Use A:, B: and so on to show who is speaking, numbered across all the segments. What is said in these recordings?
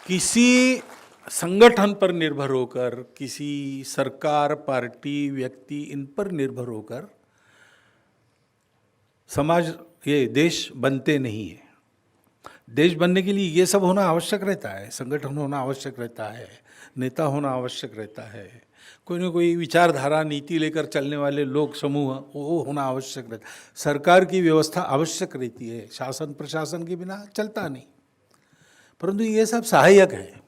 A: किसी संगठन पर निर्भर होकर, किसी सरकार, पार्टी, व्यक्ति, इन पर निर्भर होकर समाज, ये देश बनते नहीं है। देश बनने के लिए ये सब होना आवश्यक रहता है, संगठन होना आवश्यक रहता है, नेता होना आवश्यक रहता है, कोई ना कोई विचारधारा, नीति लेकर चलने वाले लोग समूह वो होना आवश्यक रहता है, सरकार की व्यवस्था आवश्यक रहती है, शासन प्रशासन के बिना चलता नहीं। परंतु ये सब सहायक है,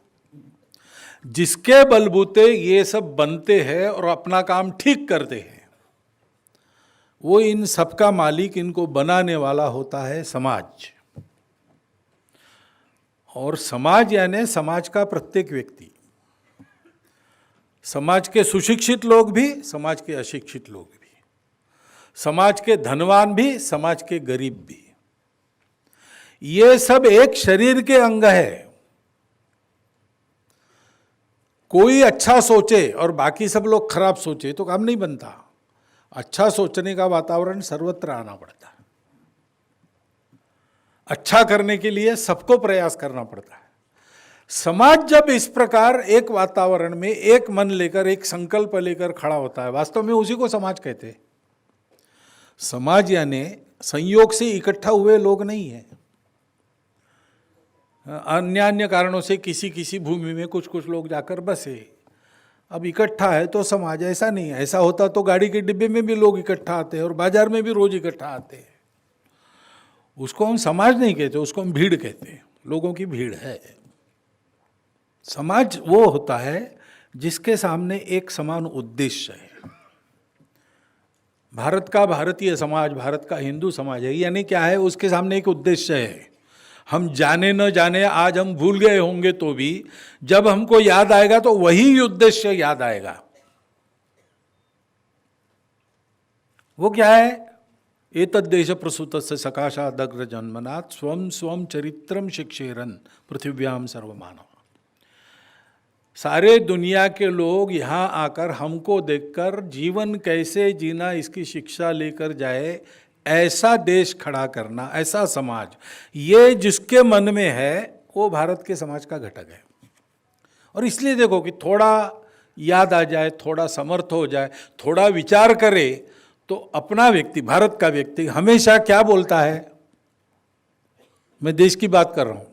A: जिसके बलबूते ये सब बनते हैं और अपना काम ठीक करते हैं, वो इन सबका मालिक, इनको बनाने वाला होता है समाज। और समाज यानी समाज का प्रत्येक व्यक्ति, समाज के सुशिक्षित लोग भी, समाज के अशिक्षित लोग भी, समाज के धनवान भी, समाज के गरीब भी, ये सब एक शरीर के अंग है। कोई अच्छा सोचे और बाकी सब लोग खराब सोचे तो काम नहीं बनता। अच्छा सोचने का वातावरण सर्वत्र आना पड़ता है। अच्छा करने के लिए सबको प्रयास करना पड़ता है। समाज जब इस प्रकार एक वातावरण में एक मन लेकर, एक संकल्प लेकर खड़ा होता है, वास्तव में उसी को समाज कहते हैं। समाज यानी संयोग से इकट्ठा हुए लोग नहीं है, अन्य अन्य कारणों से किसी किसी भूमि में कुछ कुछ लोग जाकर बसे, अब इकट्ठा है तो समाज। ऐसा नहीं है, ऐसा होता तो गाड़ी के डिब्बे में भी लोग इकट्ठा आते हैं और बाजार में भी रोज इकट्ठा आते हैं। उसको हम समाज नहीं कहते, उसको हम भीड़ कहते हैं, लोगों की भीड़ है। समाज वो होता है जिसके सामने एक समान उद्देश्य है। भारत का भारतीय समाज, भारत का हिंदू समाज है, यानी क्या है, उसके सामने एक उद्देश्य है। हम जाने न जाने, आज हम भूल गए होंगे तो भी जब हमको याद आएगा तो वही उद्देश्य याद आएगा। वो क्या है? एतद्देश प्रसूतस्य सकाशादग्र जन्मनात् स्वं स्वं चरित्रम शिक्षेरन पृथिव्याम सर्वमानव। सारे दुनिया के लोग यहाँ आकर हमको देखकर जीवन कैसे जीना इसकी शिक्षा लेकर जाए, ऐसा देश खड़ा करना, ऐसा समाज, ये जिसके मन में है वो भारत के समाज का घटक है। और इसलिए देखो कि थोड़ा याद आ जाए, थोड़ा समर्थ हो जाए, थोड़ा विचार करे तो अपना व्यक्ति, भारत का व्यक्ति हमेशा क्या बोलता है? मैं देश की बात कर रहा हूँ,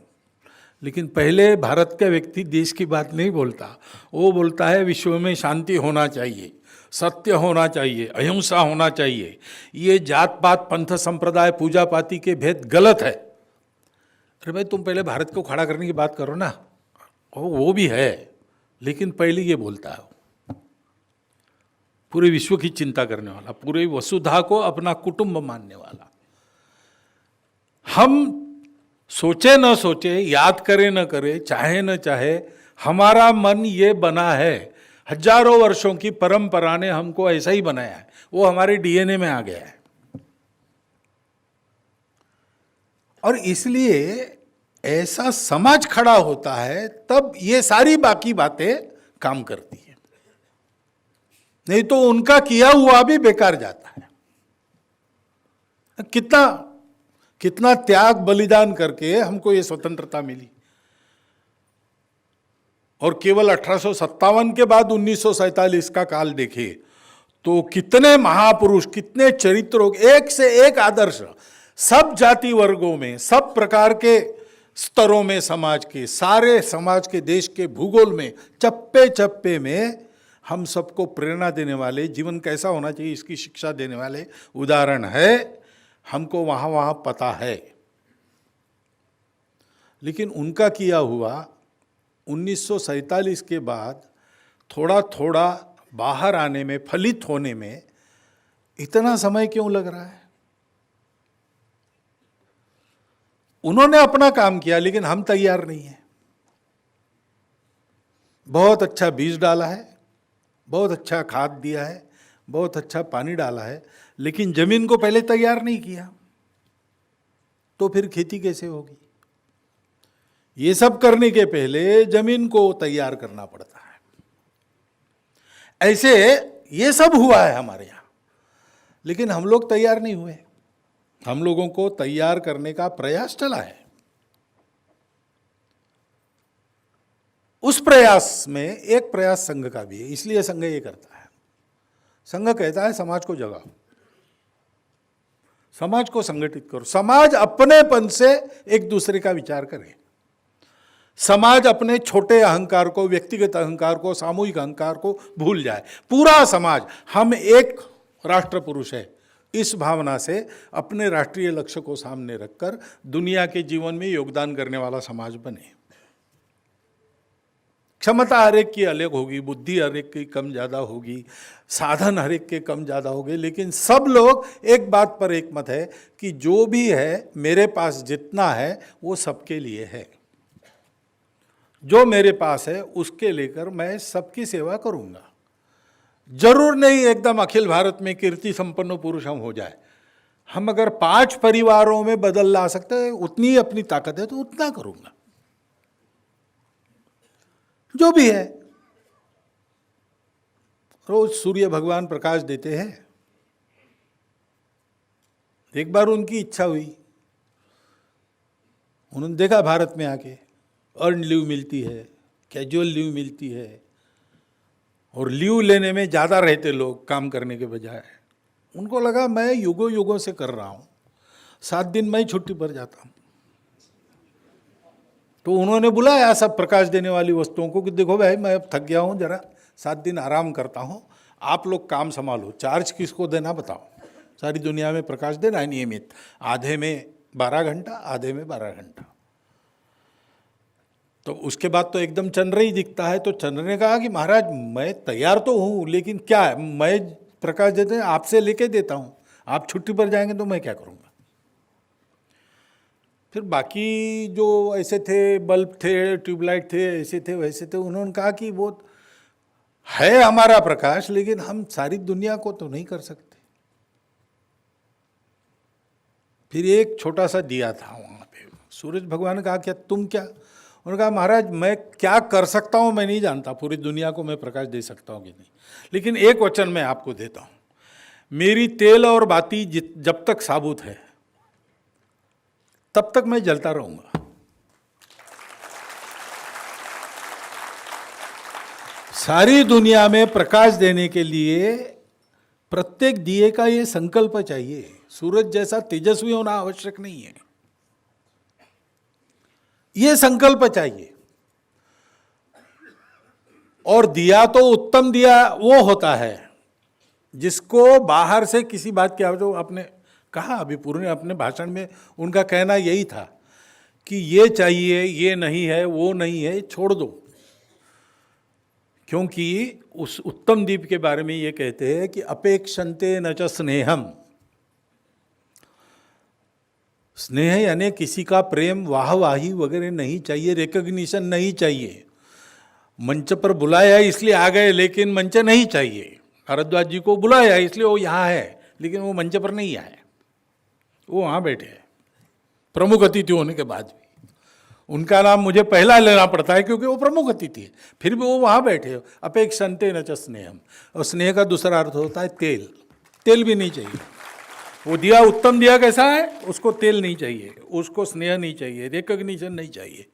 A: लेकिन पहले भारत का व्यक्ति देश की बात नहीं बोलता। वो बोलता है विश्व में शांति होना चाहिए, सत्य होना चाहिए, अहिंसा होना चाहिए, ये जात पात पंथ संप्रदाय पूजा पाती के भेद गलत है। अरे भाई, तुम पहले भारत को खड़ा करने की बात करो ना। वो भी है, लेकिन पहले ये बोलता है पूरे विश्व की चिंता करने वाला, पूरे वसुधा को अपना कुटुंब मानने वाला। हम सोचे न सोचे, याद करे न करे, चाहे न चाहे, हमारा मन ये बना है। हजारों वर्षों की परंपरा ने हमको ऐसा ही बनाया है, वो हमारे डीएनए में आ गया है। और इसलिए ऐसा समाज खड़ा होता है, तब ये सारी बाकी बातें काम करती है, नहीं तो उनका किया हुआ भी बेकार जाता है। कितना त्याग बलिदान करके हमको ये स्वतंत्रता मिली, और केवल 1857 के बाद 1947 का काल देखे तो कितने महापुरुष, कितने चरित्रों, एक से एक आदर्श, सब जाति वर्गों में, सब प्रकार के स्तरों में, समाज के, सारे समाज के, देश के भूगोल में, चप्पे चप्पे में हम सबको प्रेरणा देने वाले, जीवन कैसा होना चाहिए इसकी शिक्षा देने वाले उदाहरण है। हमको वहाँ वहाँ पता है, लेकिन उनका किया हुआ 1947 के बाद थोड़ा थोड़ा बाहर आने में, फलित होने में इतना समय क्यों लग रहा है? उन्होंने अपना काम किया, लेकिन हम तैयार नहीं हैं। बहुत अच्छा बीज डाला है, बहुत अच्छा खाद दिया है, बहुत अच्छा पानी डाला है, लेकिन जमीन को पहले तैयार नहीं किया, तो फिर खेती कैसे होगी? ये सब करने के पहले जमीन को तैयार करना पड़ता है। ऐसे ये सब हुआ है हमारे यहाँ, लेकिन हम लोग तैयार नहीं हुए। हम लोगों को तैयार करने का प्रयास चला है। उस प्रयास में एक प्रयास संघ का भी है, इसलिए संघ ये करता है। संघ कहता है समाज को जगाओ, समाज को संगठित करो, समाज अपनेपन से एक दूसरे का विचार करे, समाज अपने छोटे अहंकार को, व्यक्तिगत अहंकार को, सामूहिक अहंकार को भूल जाए। पूरा समाज हम एक राष्ट्र पुरुष है, इस भावना से अपने राष्ट्रीय लक्ष्य को सामने रखकर दुनिया के जीवन में योगदान करने वाला समाज बने। क्षमता हर एक की अलग होगी, बुद्धि हर एक की कम ज़्यादा होगी, साधन हर एक के कम ज़्यादा होंगे, लेकिन सब लोग एक बात पर एक मत है कि जो भी है मेरे पास जितना है वो सबके लिए है, जो मेरे पास है उसके लेकर मैं सबकी सेवा करूँगा। जरूर नहीं एकदम अखिल भारत में कीर्ति संपन्न पुरुष हम हो जाए, हम अगर 5 परिवारों में बदल ला सकते हैं, उतनी ही अपनी ताकत है तो उतना करूँगा, जो भी है। रोज सूर्य भगवान प्रकाश देते हैं, एक बार उनकी इच्छा हुई, उन्होंने देखा भारत में आके अर्न लीव मिलती है, कैजुअल लीव मिलती है, और लीव लेने में ज़्यादा रहते लोग काम करने के बजाय। उनको लगा मैं युगों युगों से कर रहा हूँ, 7 दिन मैं छुट्टी पर जाता हूँ। तो उन्होंने बुलाया सब प्रकाश देने वाली वस्तुओं को कि देखो भाई मैं अब थक गया हूँ, जरा 7 दिन आराम करता हूँ, आप लोग काम संभालो, चार्ज किसको देना बताओ। सारी दुनिया में प्रकाश देना है नियमित, आधे में 12 घंटा, आधे में 12 घंटा। तो उसके बाद तो एकदम चंद्र ही दिखता है। तो चंद्र ने कहा कि महाराज मैं तैयार तो हूँ, लेकिन क्या है, मैं प्रकाश देते हैं आपसे लेके देता हूँ, आप छुट्टी पर जाएंगे तो मैं क्या करूँगा। फिर बाकी जो ऐसे थे, बल्ब थे, ट्यूबलाइट थे, ऐसे थे वैसे थे, उन्होंने कहा कि वो है हमारा प्रकाश, लेकिन हम सारी दुनिया को तो नहीं कर सकते। फिर एक छोटा सा दिया था वहाँ पे, सूरज भगवान ने कहा क्या तुम क्या, उन्होंने कहा महाराज मैं क्या कर सकता हूँ मैं नहीं जानता, पूरी दुनिया को मैं प्रकाश दे सकता हूँ कि नहीं, लेकिन एक वचन मैं आपको देता हूँ, मेरी तेल और बाती जब तक साबुत है तब तक मैं जलता रहूँगा। सारी दुनिया में प्रकाश देने के लिए प्रत्येक दिए का ये संकल्प चाहिए। सूरज जैसा तेजस्वी होना आवश्यक नहीं है, ये संकल्प चाहिए। और दिया तो उत्तम दिया वो होता है जिसको बाहर से किसी बात की आवश्यकता, जो आपने कहा अभी पूर्ण अपने भाषण में, उनका कहना यही था कि ये चाहिए, ये नहीं है, वो नहीं है, छोड़ दो। क्योंकि उस उत्तम दीप के बारे में ये कहते हैं कि अपेक्षन्ते न च स्नेहम, स्नेह यानी किसी का प्रेम, वाहवाही वगैरह नहीं चाहिए, रिकग्निशन नहीं चाहिए। मंच पर बुलाया इसलिए आ गए लेकिन मंच नहीं चाहिए। भारद्वाज जी को बुलाया इसलिए वो यहाँ है, लेकिन वो मंच पर नहीं आए, वो वहाँ बैठे हैं। प्रमुख अतिथि होने के बाद भी उनका नाम मुझे पहला लेना पड़ता है क्योंकि वो प्रमुख अतिथि है, फिर भी वो वहाँ बैठे हो। अपेक्षन्ते न च स्नेहम, और स्नेह का दूसरा अर्थ होता है तेल। तेल भी नहीं चाहिए। वो दिया उत्तम दिया कैसा है, उसको तेल नहीं चाहिए, उसको स्नेह नहीं चाहिए, रिकग्निशन नहीं चाहिए,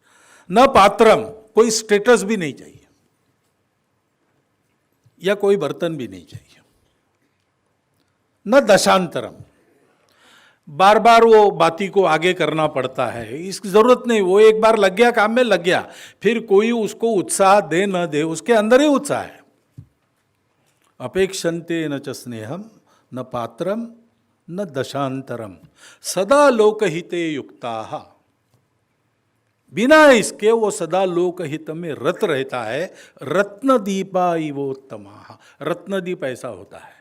A: न पात्रम, कोई स्टेटस भी नहीं चाहिए, या कोई बर्तन भी नहीं चाहिए, न दशांतरम, बार बार वो बाती को आगे करना पड़ता है, इसकी जरूरत नहीं। वो एक बार लग गया काम में, लग गया, फिर कोई उसको उत्साह दे न दे, उसके अंदर ही उत्साह है। अपेक्षन्ते न च स्नेहम न पात्रम न दशांतरम सदा लोकहिते युक्ताः, बिना इसके वो सदा लोकहित में रत रहता है। रत्नदीपा इवोत्तमा, रत्नदीप ऐसा होता है,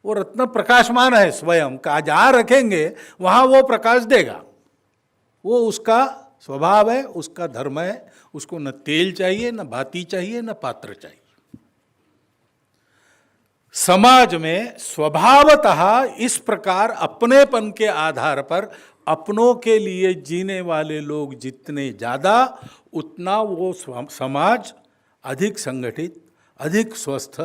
A: वो रत्न प्रकाशमान है स्वयं का, जहाँ रखेंगे वहाँ वो प्रकाश देगा। वो उसका स्वभाव है, उसका धर्म है, उसको न तेल चाहिए, न बाती चाहिए, न पात्र चाहिए। समाज में स्वभावतः इस प्रकार अपनेपन के आधार पर अपनों के लिए जीने वाले लोग जितने ज़्यादा, उतना वो समाज अधिक संगठित, अधिक स्वस्थ,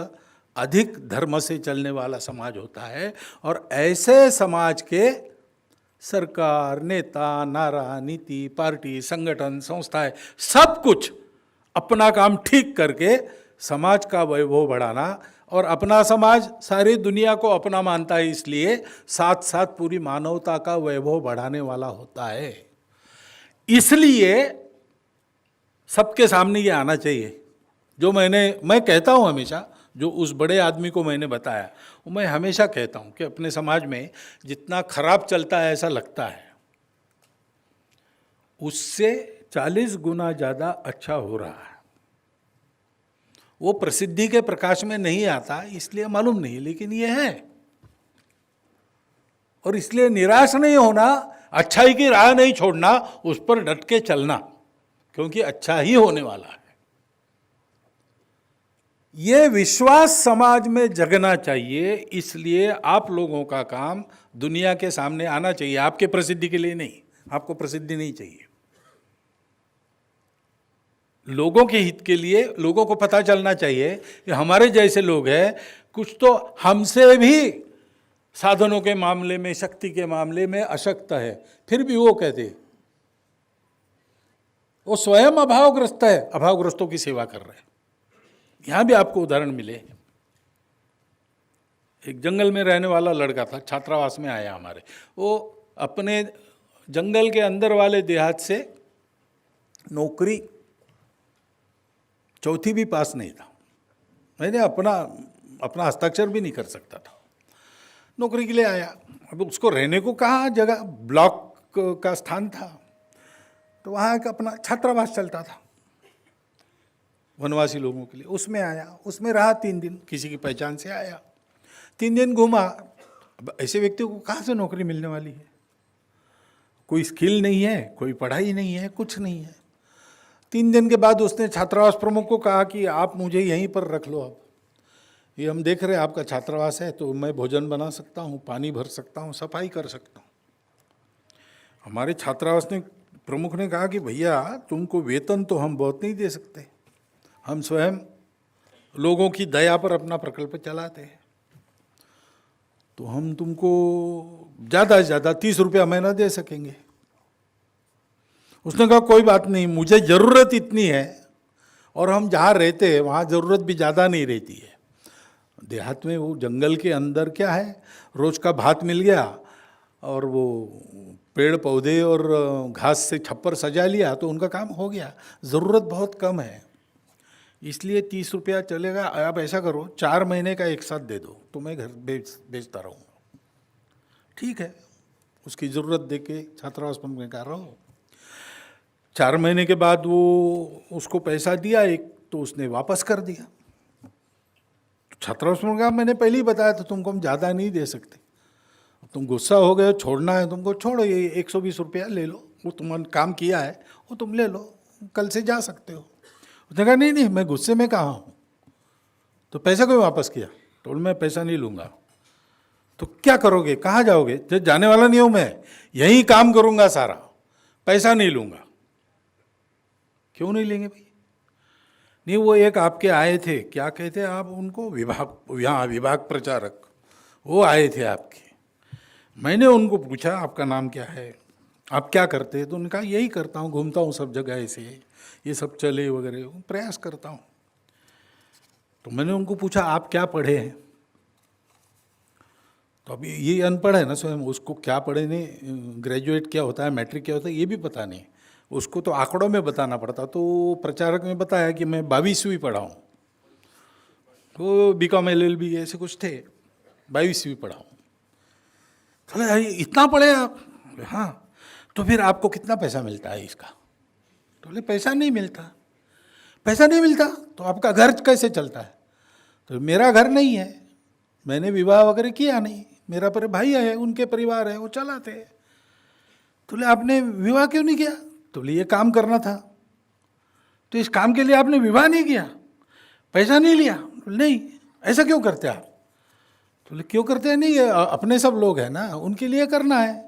A: अधिक धर्म से चलने वाला समाज होता है। और ऐसे समाज के सरकार, नेता, नारा, नीति, पार्टी, संगठन, संस्थाएं, सब कुछ अपना काम ठीक करके समाज का वैभव बढ़ाना, और अपना समाज सारी दुनिया को अपना मानता है, इसलिए साथ साथ पूरी मानवता का वैभव बढ़ाने वाला होता है। इसलिए सबके सामने ये आना चाहिए। जो मैं कहता हूँ हमेशा, जो उस बड़े आदमी को मैंने बताया, वो मैं हमेशा कहता हूँ कि अपने समाज में जितना खराब चलता है ऐसा लगता है, उससे 40 गुना ज़्यादा अच्छा हो रहा है। वो प्रसिद्धि के प्रकाश में नहीं आता, इसलिए मालूम नहीं, लेकिन ये है। और इसलिए निराश नहीं होना, अच्छाई की राह नहीं छोड़ना, उस पर डट के चलना, क्योंकि अच्छा ही होने वाला है। ये विश्वास समाज में जगना चाहिए। इसलिए आप लोगों का काम दुनिया के सामने आना चाहिए, आपके प्रसिद्धि के लिए नहीं। आपको प्रसिद्धि नहीं चाहिए, लोगों के हित के लिए। लोगों को पता चलना चाहिए कि हमारे जैसे लोग हैं, कुछ तो हमसे भी साधनों के मामले में, शक्ति के मामले में अशक्त है, फिर भी वो कहते वो स्वयं अभावग्रस्त है, अभावग्रस्तों की सेवा कर रहे हैं। यहां भी आपको उदाहरण मिले। एक जंगल में रहने वाला लड़का था, छात्रावास में आया हमारे। वो अपने जंगल के अंदर वाले देहात से नौकरी, चौथी भी पास नहीं था, मैंने अपना हस्ताक्षर भी नहीं कर सकता था, नौकरी के लिए आया। अब उसको रहने को कहाँ जगह, ब्लॉक का स्थान था, तो वहाँ का अपना छात्रावास चलता था वनवासी लोगों के लिए। उसमें आया, उसमें रहा 3 दिन, किसी की पहचान से आया, 3 दिन घूमा। अब ऐसे व्यक्ति को कहाँ से नौकरी मिलने वाली है? कोई स्किल नहीं है, कोई पढ़ाई नहीं है, कुछ नहीं है। 3 दिन के बाद उसने छात्रावास प्रमुख को कहा कि आप मुझे यहीं पर रख लो। अब ये हम देख रहे हैं आपका छात्रावास है, तो मैं भोजन बना सकता हूँ, पानी भर सकता हूँ, सफाई कर सकता हूँ। हमारे छात्रावास ने प्रमुख ने कहा कि भैया तुमको वेतन तो हम बहुत नहीं दे सकते, हम स्वयं लोगों की दया पर अपना प्रकल्प चलाते हैं, तो हम तुमको ज़्यादा से ज़्यादा 30 रुपया महीना दे सकेंगे। उसने कहा कोई बात नहीं, मुझे ज़रूरत इतनी है, और हम जहाँ रहते हैं वहाँ ज़रूरत भी ज़्यादा नहीं रहती है। देहात में, वो जंगल के अंदर क्या है, रोज़ का भात मिल गया, और वो पेड़ पौधे और घास से छप्पर सजा लिया, तो उनका काम हो गया। ज़रूरत बहुत कम है, इसलिए 30 रुपया चलेगा। आप ऐसा करो, 4 महीने का एक साथ दे दो, तो मैं घर बेचता रहूँगा। ठीक है, उसकी ज़रूरत देख के छात्रावास में कह रहा हूँ। 4 महीने के बाद वो उसको पैसा दिया एक, तो उसने वापस कर दिया। छात्रावास में कहा मैंने पहले ही बताया था तुमको हम ज़्यादा नहीं दे सकते, तुम गुस्सा हो गए, छोड़ना है तुमको, छोड़ो, ये 120 रुपया ले लो, वो तुमने काम किया है वो तुम ले लो, कल से जा सकते हो। उसने कहा नहीं मैं गुस्से में कहाँ हूँ, तो पैसा क्यों वापस किया? तो मैं पैसा नहीं लूँगा। तो क्या करोगे, कहाँ जाओगे? जब जाने वाला नहीं हूँ मैं, यहीं काम करूँगा सारा, पैसा नहीं लूँगा। क्यों नहीं लेंगे भाई? नहीं, वो एक आपके आए थे, क्या कहते हैं आप उनको, विभाग प्रचारक, वो आए थे आपके। मैंने उनको पूछा आपका नाम क्या है, आप क्या करते हैं? तो उन्होंने कहा यही करता हूँ, घूमता हूँ सब जगह, ऐसे ये सब चले वगैरह प्रयास करता हूँ। तो मैंने उनको पूछा आप क्या पढ़े हैं? तो अभी ये अनपढ़ है ना स्वयं, उसको क्या पढ़े नहीं, ग्रेजुएट क्या होता है, मैट्रिक क्या होता है, ये भी पता नहीं, उसको तो आंकड़ों में बताना पड़ता। तो प्रचारक ने बताया कि मैं 22वीं पढ़ा हूँ, तो BCom LLB ऐसे कुछ थे, 22वीं पढ़ा हूँ। चलो इतना पढ़े आप? हाँ। तो फिर आपको कितना पैसा मिलता है इसका? तो बोले पैसा नहीं मिलता। पैसा नहीं मिलता तो आपका घर कैसे चलता है? तो मेरा घर नहीं है, मैंने विवाह वगैरह किया नहीं, मेरा पर भाई है, उनके परिवार है, वो चलाते हैं। तो बोले आपने विवाह क्यों नहीं किया? तो बोले ये काम करना था। तो इस काम के लिए आपने विवाह नहीं किया, पैसा नहीं लिया? नहीं। ऐसा क्यों करते आप? तो बोले क्यों करते हैं? नहीं, अपने सब लोग हैं ना, उनके लिए करना है।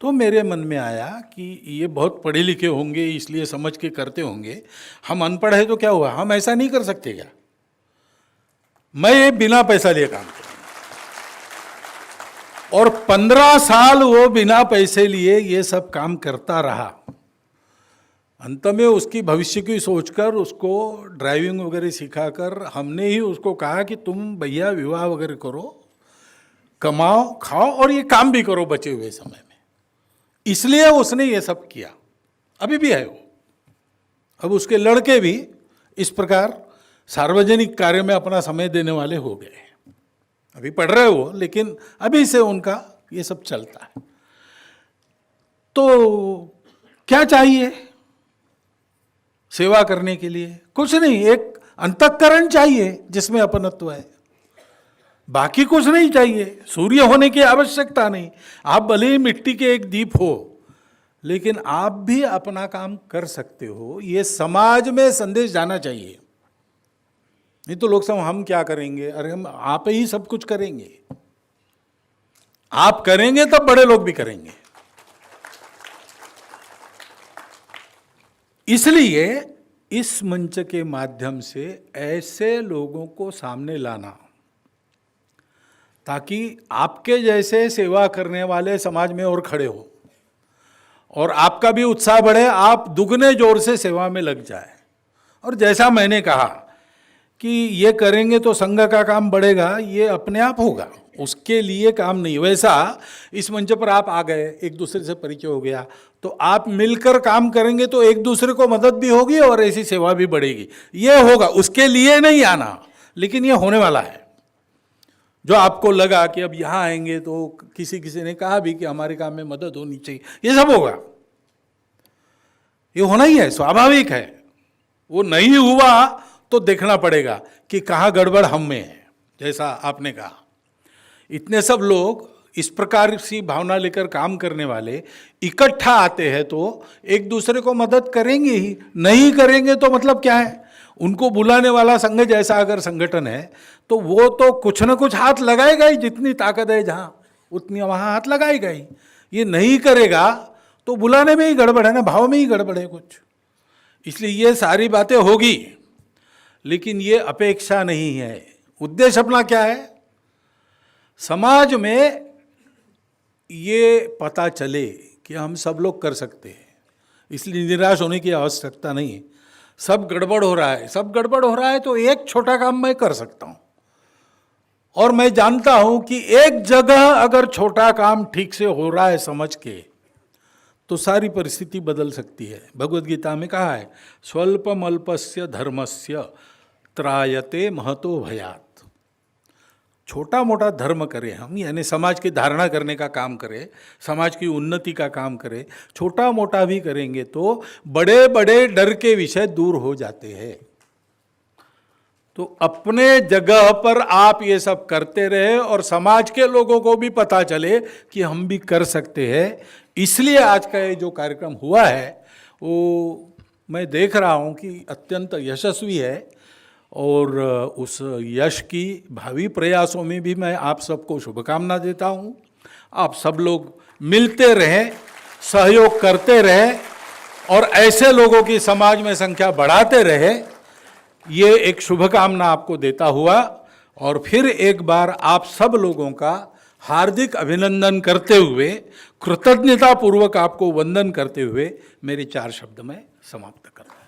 A: तो मेरे मन में आया कि ये बहुत पढ़े लिखे होंगे इसलिए समझ के करते होंगे, हम अनपढ़ है तो क्या हुआ, हम ऐसा नहीं कर सकते क्या? मैं ये बिना पैसा लिए काम करूँ। और 15 साल वो बिना पैसे लिए ये सब काम करता रहा। अंत में उसकी भविष्य की सोचकर उसको ड्राइविंग वगैरह सिखाकर हमने ही उसको कहा कि तुम भैया विवाह वगैरह करो, कमाओ खाओ और ये काम भी करो बचे हुए समय में। इसलिए उसने ये सब किया, अभी भी है वो। अब उसके लड़के भी इस प्रकार सार्वजनिक कार्य में अपना समय देने वाले हो गए। अभी पढ़ रहे हो, लेकिन अभी से उनका ये सब चलता है। तो क्या चाहिए सेवा करने के लिए? कुछ नहीं, एक अंतःकरण चाहिए जिसमें अपनत्व है, बाकी कुछ नहीं चाहिए। सूर्य होने की आवश्यकता नहीं, आप भले ही मिट्टी के एक दीप हो, लेकिन आप भी अपना काम कर सकते हो। ये समाज में संदेश जाना चाहिए। नहीं तो लोग सब हम क्या करेंगे, अरे हम आप ही सब कुछ करेंगे। आप करेंगे तब बड़े लोग भी करेंगे। इसलिए इस मंच के माध्यम से ऐसे लोगों को सामने लाना, ताकि आपके जैसे सेवा करने वाले समाज में और खड़े हो और आपका भी उत्साह बढ़े, आप दुगने जोर से सेवा में लग जाए। और जैसा मैंने कहा कि ये करेंगे तो संघ का काम बढ़ेगा, ये अपने आप होगा, उसके लिए काम नहीं। वैसा इस मंच पर आप आ गए, एक दूसरे से परिचय हो गया, तो आप मिलकर काम करेंगे तो एक दूसरे को मदद भी होगी और ऐसी सेवा भी बढ़ेगी। ये होगा, उसके लिए नहीं आना, लेकिन ये होने वाला है। जो आपको लगा कि अब यहाँ आएंगे तो किसी ने कहा भी कि हमारे काम में मदद होनी चाहिए, ये सब होगा, ये होना ही है, स्वाभाविक है। वो नहीं हुआ तो देखना पड़ेगा कि कहाँ गड़बड़ हम में है। जैसा आपने कहा, इतने सब लोग इस प्रकार सी भावना लेकर काम करने वाले इकट्ठा आते हैं तो एक दूसरे को मदद करेंगे ही। नहीं करेंगे तो मतलब क्या है? उनको बुलाने वाला संघ जैसा अगर संगठन है तो वो तो कुछ ना कुछ हाथ लगाएगा ही, जितनी ताकत है जहाँ उतनी वहाँ हाथ लगाएगा ही। ये नहीं करेगा तो बुलाने में ही गड़बड़ है ना, भाव में ही गड़बड़ है कुछ। इसलिए ये सारी बातें होगी, लेकिन ये अपेक्षा नहीं है। उद्देश्य अपना क्या है? समाज में ये पता चले कि हम सब लोग कर सकते हैं, इसलिए निराश होने की आवश्यकता नहीं है। सब गड़बड़ हो रहा है, सब गड़बड़ हो रहा है तो एक छोटा काम मैं कर सकता हूँ। और मैं जानता हूँ कि एक जगह अगर छोटा काम ठीक से हो रहा है समझ के, तो सारी परिस्थिति बदल सकती है। भगवद गीता में कहा है, स्वल्पम अल्पस्य धर्मस्य त्रायते महतो भयात्। छोटा मोटा धर्म करें हम, यानी समाज की धारणा करने का काम करें, समाज की उन्नति का काम करें, छोटा मोटा भी करेंगे तो बड़े बड़े डर के विषय दूर हो जाते हैं। तो अपने जगह पर आप ये सब करते रहे और समाज के लोगों को भी पता चले कि हम भी कर सकते हैं। इसलिए आज का ये जो कार्यक्रम हुआ है वो मैं देख रहा हूँ कि अत्यंत यशस्वी है, और उस यश की भावी प्रयासों में भी मैं आप सबको शुभकामना देता हूँ। आप सब लोग मिलते रहें, सहयोग करते रहें और ऐसे लोगों की समाज में संख्या बढ़ाते रहे, ये एक शुभकामना आपको देता हुआ, और फिर एक बार आप सब लोगों का हार्दिक अभिनंदन करते हुए, कृतज्ञता पूर्वक आपको वंदन करते हुए मेरे 4 शब्द में समाप्त करता हूँ।